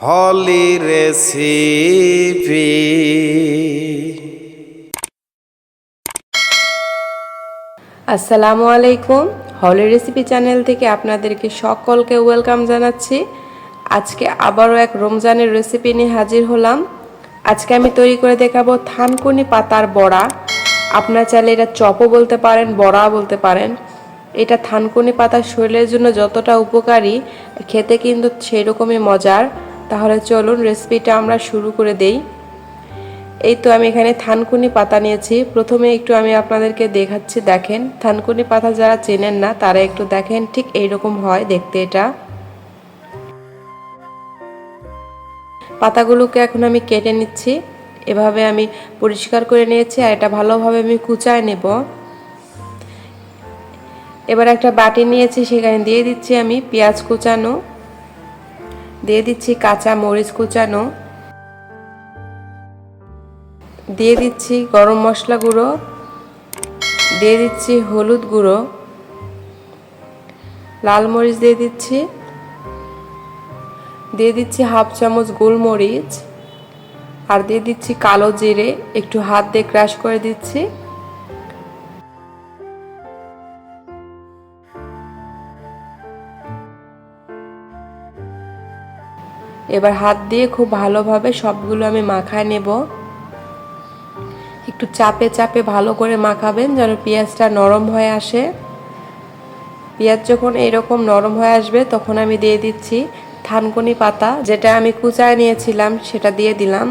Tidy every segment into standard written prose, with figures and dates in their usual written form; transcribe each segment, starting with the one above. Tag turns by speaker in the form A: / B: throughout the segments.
A: হলি recipe.
B: আসসালামু আলাইকুম। হলি recipe channel থেকে আপনাদেরকে সকলকে ওয়েলকাম জানাচ্ছি। আজকে আবারও এক রমজানের রেসিপি নিয়ে হাজির হলাম। আজকে আমি তৈরি করে দেখাবো থানকুনি পাতার বড়া। আপনারা চাইলে এটা চপও বলতে পারেন, বড়াও বলতে পারেন। এটা থানকুনি পাতার শরীরের জন্য যতটা উপকারী, খেতে কিন্তু সেই রকমই মজার। তাহলে চলুন রেসিপিটা আমরা শুরু করে দেই। এই তো আমি এখানে থানকুনি পাতা নিয়েছি। প্রথমে একটু আমি আপনাদেরকে দেখাচ্ছি, দেখেন থানকুনি পাতা যারা চেনেন না তারা একটু দেখেন, ঠিক এইরকম হয় দেখতে। এটা পাতাগুলোকে এখন আমি কেটে নিচ্ছি। এভাবে আমি পরিষ্কার করে নিয়েছি আর এটা ভালোভাবে আমি কুচায় নেব। এবার একটা বাটি নিয়েছি, সেখানে দিয়ে দিচ্ছি আমি পেঁয়াজ কুচানো, দিয়ে দিচ্ছি কাঁচা মরিচ কুচানো, দিয়ে দিচ্ছি গরম মশলা গুঁড়ো, দিয়ে দিচ্ছি হলুদ গুঁড়ো, লাল মরিচ দিয়ে দিচ্ছি, দিয়ে দিচ্ছি হাফ চামচ গোলমরিচ, আর দিয়ে দিচ্ছি কালো জিরে একটু হাত দিয়ে ক্রাশ করে দিচ্ছি। এবার হাত দিয়ে খুব ভালোভাবে সবগুলো আমি মাখায় নেব। একটু চাপে চাপে ভালো করে মাখাবেন যেন পেঁয়াজটা নরম হয়ে আসে। পেঁয়াজ যখন এরকম নরম হয়ে আসবে তখন আমি দিয়ে দিচ্ছি থানকুনি পাতা, যেটা আমি কুচায় নিয়েছিলাম সেটা দিয়ে দিলাম।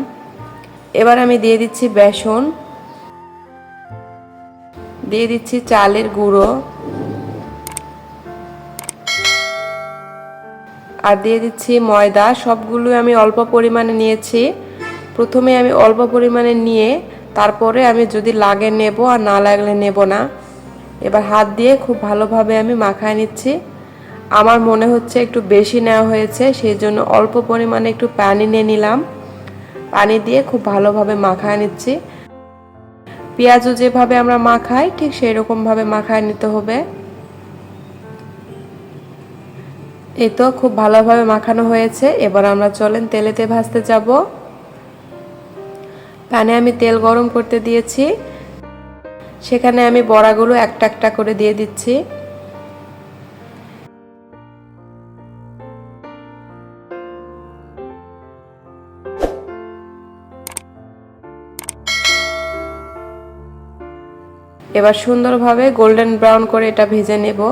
B: এবার আমি দিয়ে দিচ্ছি বেসন, দিয়ে দিচ্ছি চালের গুঁড়ো, আর দিয়ে দিচ্ছি ময়দা। সবগুলো আমি অল্প পরিমাণে নিয়েছি। প্রথমে আমি অল্প পরিমাণে নিয়ে তারপরে আমি যদি লাগে নেব, আর না লাগলে নেব না। এবার হাত দিয়ে খুব ভালোভাবে আমি মাখায় নিচ্ছি। আমার মনে হচ্ছে একটু বেশি নেওয়া হয়েছে, সেই জন্য অল্প পরিমাণে একটু পানি নিয়ে নিলাম। পানি দিয়ে খুব ভালোভাবে মাখায় নিচ্ছি। পেঁয়াজও যেভাবে আমরা মাখাই ঠিক সেই রকমভাবে মাখায় নিতে হবে। এই তো খুব ভালোভাবে মাখানো হয়েছে। এবার আমরা চলেন তেলেতে ভাজতে যাব। প্যানে আমি তেল গরম করতে দিয়েছি, সেখানে আমি বড়াগুলো একটা একটা করে দিয়ে দিচ্ছি। এবার সুন্দরভাবে গোল্ডেন ব্রাউন করে এটা ভেজে নেব।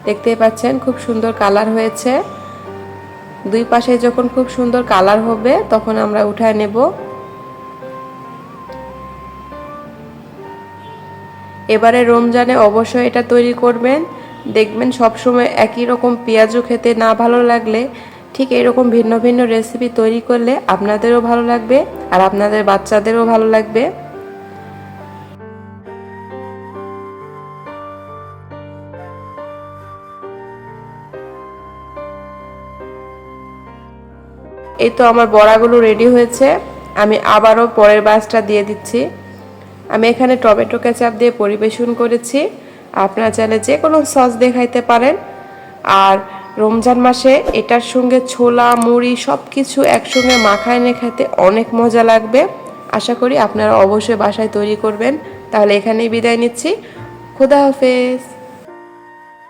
B: দেখতেই পাচ্ছেন খুব সুন্দর কালার হয়েছে। দুই পাশে যখন খুব সুন্দর কালার হবে তখন আমরা উঠায় নেব। এবারে রমজানে অবশ্যই এটা তৈরি করবেন। দেখবেন সবসময় একই রকম পেঁয়াজও খেতে না ভালো লাগলে ঠিক এরকম ভিন্ন ভিন্ন রেসিপি তৈরি করলে আপনাদেরও ভালো লাগবে আর আপনাদের বাচ্চাদেরও ভালো লাগবে। এই তো আমার বড়াগুলো রেডি হয়েছে। আমি আবারও পরের ব্যাচটা দিয়ে দিচ্ছি। আমি এখানে টমেটো কেচাপ দিয়ে পরিবেশন করেছি। আপনারা চাইলে যে কোনো সস দিয়ে খাইতে পারেন। আর রমজান মাসে এটার সঙ্গে ছোলা মুড়ি সব কিছু একসঙ্গে মাখায় নিয়ে খেতে অনেক মজা লাগবে। আশা করি আপনারা অবশ্যই বাসায় তৈরি করবেন। তাহলে এখানেই বিদায় নিচ্ছি। খোদা হাফেজ।